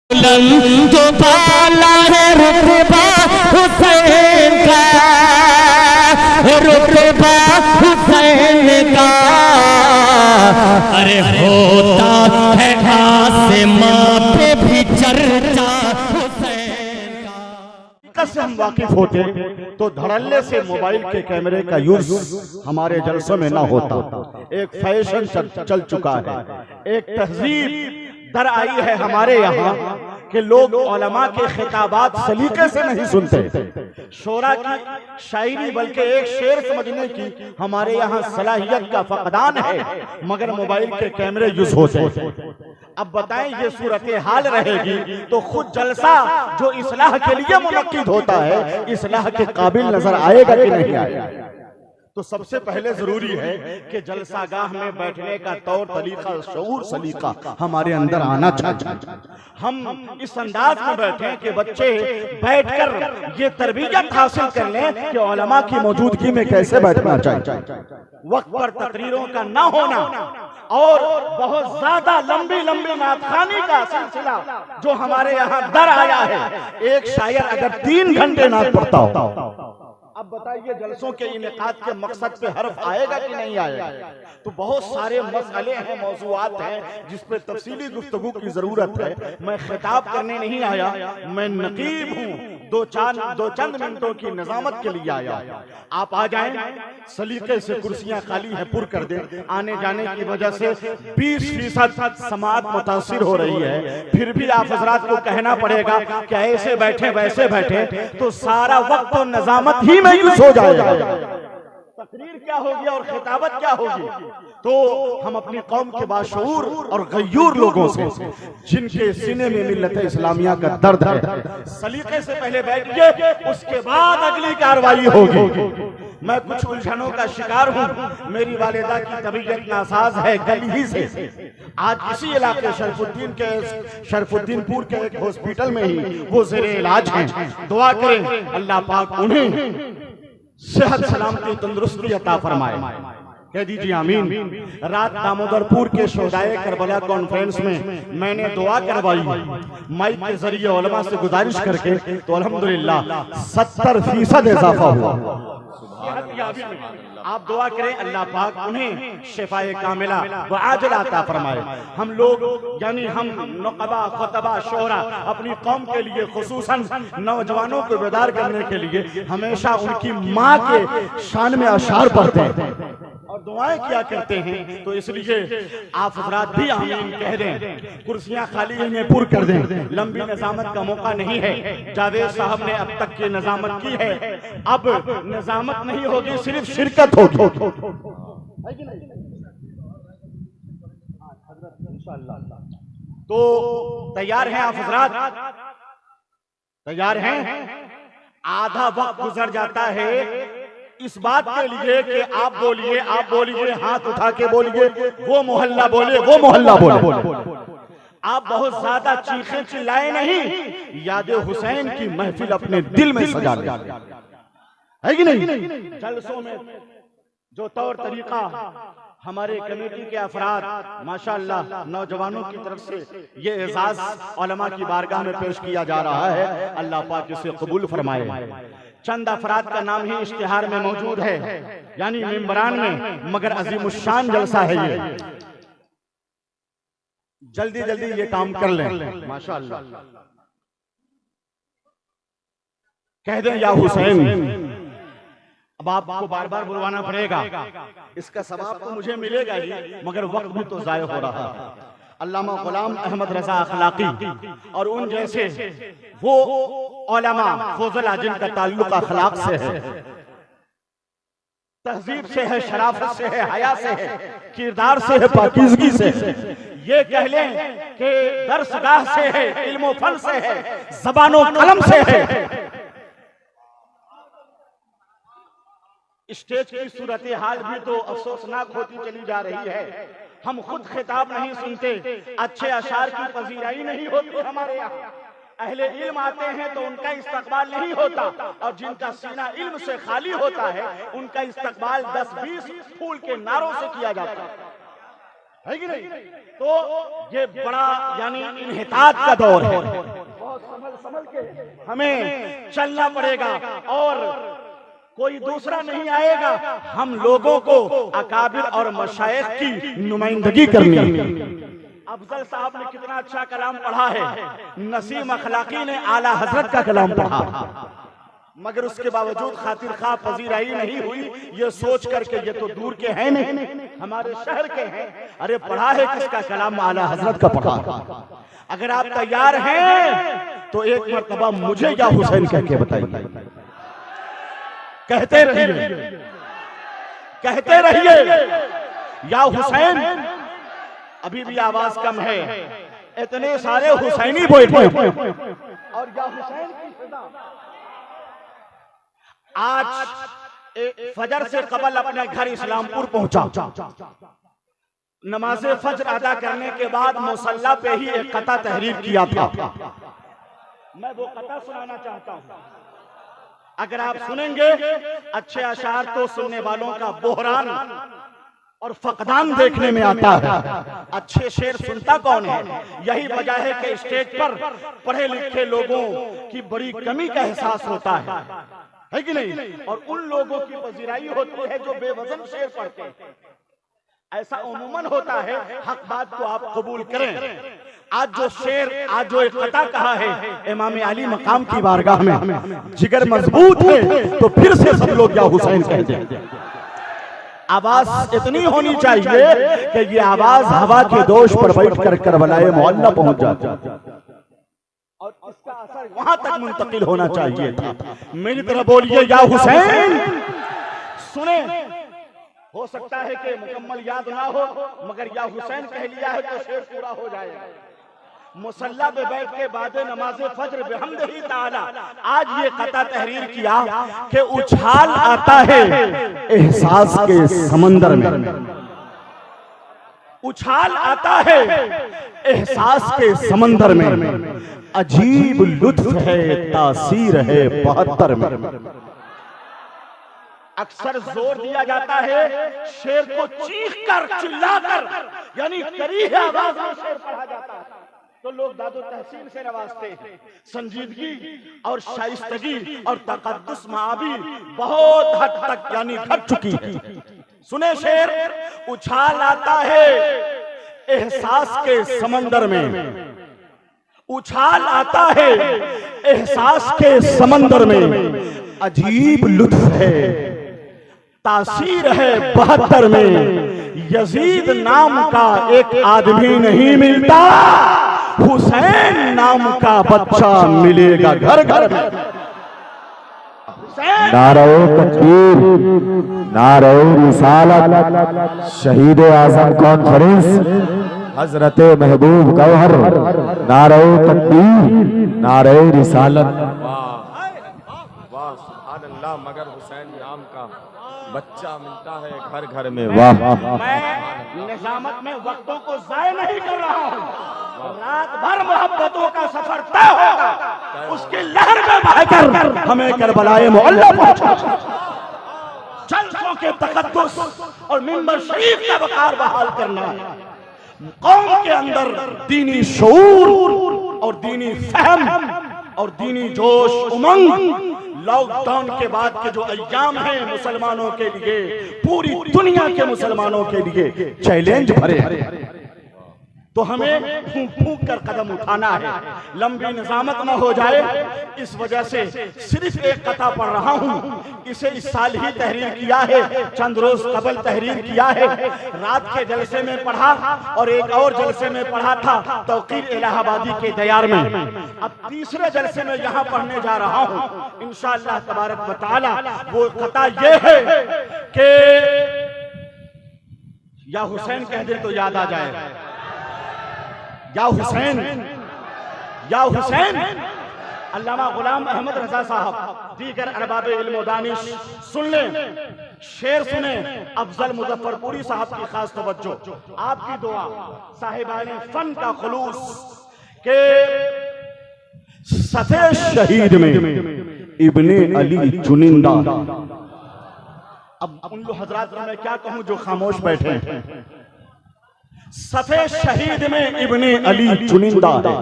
बुलंद बाला है रुतबा हुसैन का, रुतबा हुसैन का। अरे होता है आसमां पे भी चर्चा हुसैन का। से हम वाकिफ होते तो धड़ल्ले से मोबाइल के कैमरे का यूज हमारे जलसों में ना होता। एक फैशन चल चुका है, एक तहजीब दर आई है हमारे यहाँ कि लोग उलमा के खिताबात सलीके से नहीं सुनते। शोरा की शायरी बल्कि एक शेर समझने की हमारे यहाँ सलाहियत का फकदान है, मगर मोबाइल के कैमरे यूज होते हैं। अब बताएं ये सूरत हाल रहेगी तो खुद जलसा जो इस्लाह के लिए मुनक्किद होता है इस्लाह के काबिल नजर आएगा कि नहीं आएगा। तो सबसे पहले जरूरी है कि जलसागाह में बैठने का तौर तरीका, शऊर सलीका हमारे अंदर आना चाहिए। हम इस अंदाज में बैठे कि बच्चे बैठकर ये तरबियत हासिल कर लें कि उलमा की मौजूदगी में कैसे बैठना चाहिए। वक्त पर तकरीरों का ना होना और बहुत ज्यादा लंबी लंबी नातखानी का सिलसिला जो हमारे यहाँ दर आया है। एक शायर अगर 3 घंटे नात पढ़ता हो, अब बताइए जलसों के इनेकाद के मकसद पे हर्फ आएगा कि नहीं आएगा। तो बहुत सारे मसले हैं, मौजूआत हैं जिस पे तफसीली गुफ्तगू की जरूरत है। मैं खिताब करने नहीं आया, मैं नकीब हूँ, दो चंद मिनटों की निजामत के लिए आया। आप आ जाएं, सलीके से कुर्सियां खाली है पुर कर दें। आने जाने की वजह से 20% समाअत मुतासिर हो रही है, फिर भी आप हजरात को कहना पड़ेगा कि ऐसे बैठे वैसे बैठे, तो सारा वक्त तो निजामत ही में यूज हो जाएगा। तकरीर क्या होगी और खिताबत क्या होगी। तो हम अपनी कौम के बाशऊर और गयूर लोगों से, जिनके सीने में मिल्लत इस्लामिया का दर्द है, सलीके से पहले बैठिए, उसके बाद अगली कार्रवाई होगी। मैं कुछ उलझनों का शिकार हूँ। मेरी वालिदा की तबीयत नासाज है कल ही से। आज इसी इलाके शरफुद्दीनपुर के एक हॉस्पिटल में ही वो ज़ेरे इलाज हैं। दुआ करें अल्लाह पाक उन्हें सेहत सलामती तंदुरुस्ती अता फरमाए। कह दीजिए आमीन। रात दामोदरपुर के शोहदाए करबला कॉन्फ्रेंस में मैंने दुआ करवाई माइक के जरिए उलमा से गुजारिश करके, तो अल्हम्दुलिल्लाह 70% इजाफा हुआ। आप दुआ करें अल्लाह पाक उन्हें शिफाए कामिला व आजिल अता फरमाए। हम लोग यानी हम नुक़बा खुतबा शोरा अपनी कौम के लिए खुसूसन नौजवानों को बेदार करने के लिए हमेशा उनकी माँ के शान में अशार पढ़ते हैं और दुआएं किया करते हैं। तो इसलिए आप हज़रात भी आमीन कह दें, कुर्सियां खाली में पुर कर दें। लंबी निजामत का मौका नहीं है, जावेद साहब ने अब तक की निजामत की है, अब निजामत नहीं होगी, सिर्फ शिरकत होगी। तो तैयार हैं आप हज़रात? तैयार हैं? आधा वक्त गुजर जाता है इस बात के लिए कि आप बोलिए, हाथ उठा के बोलिए, वो मोहल्ला बोले, वो मोहल्ला बोले। आप बहुत ज्यादा चीखें चिल्लाए नहीं, याद हुसैन की महफिल अपने दिल में सजा ले, है कि नहीं। जलसों में जो तौर तरीका हमारे कमेटी के अफराद माशाअल्लाह नौजवानों की तरफ से ये एजाज उलमा की बारगाह में पेश किया जा रहा है, अल्लाह पाक इसे कबूल फरमाए। चंद अफराद का नाम ही इश्तिहार में मौजूद है, यानी मेंबरान में, मगर अजीमुश्शान जलसा है ये। जल्दी जल्दी ये काम कर लें माशाअल्लाह। कह दें या हुसैन। अब आपको बार बार बुलवाना पड़ेगा, इसका सवाब तो मुझे मिलेगा ही, मगर वक्त भी तो जाया हो रहा है। अल्लामा गुलाम अहमद रजा अखलाकी और उन जैसे वो उलमा फौजल आजिम का ताल्लुक अखलाक से है, तहजीब से है, शराफत से है, हया से है, किरदार से है, पाकीज़गी से है। ये कह लें कि दर्सगाह से है, इल्म फन से है, ज़बानो कलम से है। स्टेज की सूरत हाल भी तो अफसोसनाक होती चली जा रही है। हम खुद खिताब नहीं सुनते, अच्छे अशार की पजीराई नहीं होती हमारे यहाँ। अहले इल्म आते हैं तो उनका इस्तकबाल नहीं होता, और जिनका सीना इल्म से खाली होता है उनका इस्तकबाल 10-20 फूल के नारों से किया जाता है। है कि नहीं? तो ये बड़ा यानी इन्हितात का दौर है, बहुत संभल के हमें चलना पड़ेगा और कोई दूसरा नहीं आएगा, हम लोगों को अकाबिर और मशाइख की नुमाइंदगी करनी है। अफजल साहब ने कितना अच्छा कलाम पढ़ा है, नसीम अखलाकी ने आला हजरत का कलाम पढ़ा, मगर उसके बावजूद खातिर खा पजीराई नहीं हुई, ये सोच करके ये तो दूर के हैं नहीं, हमारे शहर के हैं। अरे पढ़ा है किसका कलाम? आला हजरत का पढ़ा। अगर आप तैयार हैं तो एक मर्तबा मुझे या हुसैन कह के बताइए। कहते रहिए, कहते रहिए या हुसैन। अभी भी आवाज कम है, इतने सारे हुसैनी बैठे और या हुसैन की सदा। आज फजर से कबल अपने घर इस्लामपुर पहुंचा, नमाज फजर अदा करने के बाद मुसल्ला पे ही एक कता तहरीर किया था। मैं वो कता सुनाना चाहता हूं, अगर आप सुनेंगे अच्छे अशार तो सुनने वालों का बोहरान और फकदान देखने में आता है। अच्छे शेर सुनता कौन है? यही वजह है कि स्टेज पर पढ़े लिखे लोगों की बड़ी कमी का एहसास होता है कि नहीं? और उन लोगों की पजीराई होती है जो बेवजन शेर पढ़ते हैं। ऐसा उमूमन होता है, हक बात को आप कबूल करें। आज जो शेर, आज जो एक कथा कहा है इमाम अली मकाम की बारगाह में, जिगर मजबूत है तो फिर से सब लोग या हुसैन कहते हैं। आवाज इतनी होनी चाहिए कि ये आवाज हवा के दोष पर बैठ कर करबलाए मोहल्ला पहुंच जाती और इसका असर वहां तक मुंतकिल होना चाहिए था। मेरी तरह बोलिए या हुसैन। सुने, हो सकता है कि मुकम्मल याद ना हो, मगर या हुसैन कह लिया है तो शेर पूरा हो जाएगा। मुसल्ला पे बैठ के बाद नमाज फजर बिहम्दिही ताला आज ये कता तहरीर किया कि उछाल आता है एहसास के समंदर में, उछाल आता है एहसास के समंदर में, अजीब लुत्फ है तासीर है 72 में। अक्सर जोर दिया जाता है शेर को चीख कर चिल्लाकर, यानी करीह आवाज में शेर पढ़ा जाता है तो लोग दादो तहसीन से नवाजते हैं। संजीदगी और शाइस्तगी और तकद्दुस माबी बहुत हद तक यानी घट चुकी है। सुने शेर, उछाल आता है एहसास के समंदर में, उछाल आता है एहसास के समंदर में, अजीब लुत्फ है तासीर है 72 में। यजीद नाम का एक आदमी नहीं मिलता, हुसैन नाम का बच्चा मिलेगा घर घर में। नारे तकबीर, नारे रिसालत, शहीद आजम कॉन्फ्रेंस हजरत महबूब गौहर, नारे तकबीर, नारे रिसालत। वाह सुभान अल्लाह, मगर हुसैन नाम का बच्चा मिलता है घर घर में। वाह, मैं निजामत में वक्तों को जाया नहीं कर रहा हूँ, रात भर मोहब्बतों का सफर तय होगा, उसकी लहर में बहकर हमें करबलाए मोहल्ला पहुंचा। जलसों के तकद्दुस और मिंबर शरीफ का वकार बहाल करना है, कौम के अंदर दीनी शऊर और दीनी फहम और दीनी जोश उमंग। लॉकडाउन के बाद के जो अय्याम हैं मुसलमानों के लिए, पूरी दुनिया के मुसलमानों के लिए चैलेंज भरे हैं, तो हमें फूंक फूंक कर कदम उठाना है, लंबी निजामत न हो जाए। इस वजह से सिर्फ एक कथा पढ़ रहा हूँ, इसे इस साल ही तहरीर किया है, चंद रोज कबल तहरीर किया है। रात के जलसे में पढ़ा और एक और जलसे में पढ़ा था तौकीर इलाहाबादी के दयार में। अब तीसरे जलसे में यहाँ पढ़ने जा रहा हूँ इंशाअल्लाह तबारक व तआला। वो कथा ये है कि या हुसैन कह दे तो याद आ जाए, या हुसैन, या हुसैन। अल्लामा गुलाम अहमद रजा साहब, दीगर अरबाब इल्म व दानिश सुन लें, शेर सुने। अफजल मुजफ्फरपुरी साहब की खास तवज्जो, आपकी दुआ, साहिबाने फन का खुलूस के सफे शहीद में इब्ने अली चुनिंदा। अब उन लोग हजरात को मैं क्या कहूं जो खामोश बैठे हैं। सफे शहीद में इब्ने अली चुनिंदा है,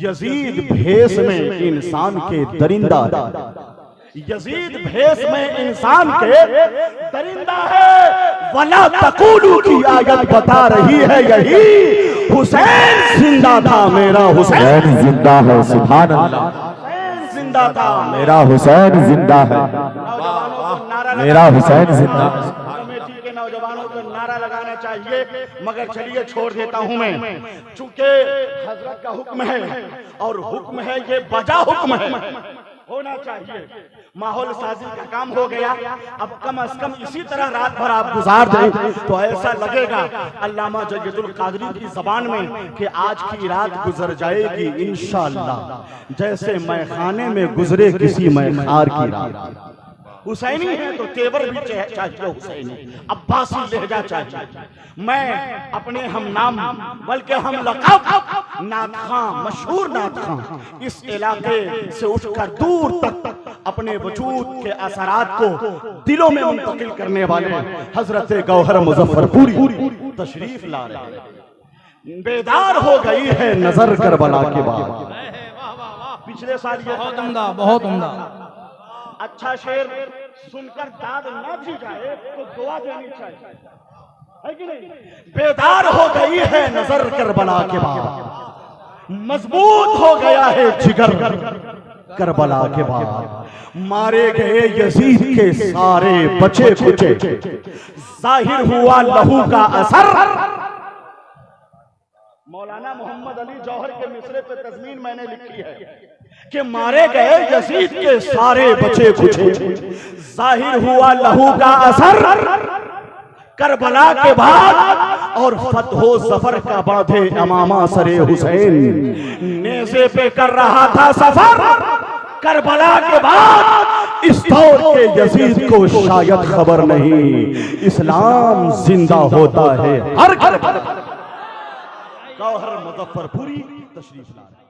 यजीद भेष में इंसान के दरिंदा है। यजीद भेष में इंसान के दरिंदा है। वला तकूलू की आयत बता रही है यही, हुसैन जिंदा था मेरा हुसैन जिंदा है। सुभान अल्लाह। हुसैन जिंदा था मेरा हुसैन जिंदा है। मेरा हुसैन जिंदा है। कमेटी के नौजवानों को नारा लगाना चाहिए, मगर चलिए छोड़ देता हूं मैं, चूंकि हजरत का हुक्म है और हुक्म है ये बजा हुक्म है, होना चाहिए। माहौल साजी का काम हो गया, अब कम से कम इसी तरह रात भर आप गुजार दें तो ऐसा लगेगा अल्लामा जयदुल कादरी की जबान में कि आज की रात गुजर जाएगी इंशाअल्लाह जैसे मैखाने में गुजरे किसी मैखार की रात। हुसैनी है तो तेवर भी चाहिए, हुसैनी अब्बासी लहजा चाहिए। मैं अपने हम नाम बल्कि हम लक़ब नात खां, मशहूर नात खां, इस इलाके से उठकर दूर तक अपने वजूद के असरात को दिलों में मुंतकिल करने वाले हजरत गौहर मुजफ्फरपुरी तशरीफ ला रहे हैं। बेदार हो गई है नजर करबला के बाद। पिछले साल ये बहुत उम्दा, बहुत उम्दा। अच्छा शेर सुनकर दाद न दी जाए तो दुआ देनी चाहिए, है कि नहीं? बेदार हो गई है नजर करबला के बाद, मजबूत हो गया है जिगर करबला के बाद। मारे गए यजीद के सारे बचे खुचे, जाहिर हुआ लहू का असर। मौलाना मोहम्मद अली जौहर के मिसरे पे तज़मीन मैंने लिखी है कि मारे गए यजीद के सारे बचे खुचे, जाहिर हुआ लहू का असर करबला के बाद, और फतहो जफर का बांधे अमामा सरे हुसैन, नेज़े पे कर रहा था सफर। करबला के बाद इस दौर के यजीद को शायद खबर नहीं, इस्लाम जिंदा होता है हर घर। गौहर मुजफ्फरपुरी तशरीफ ला रहे हैं।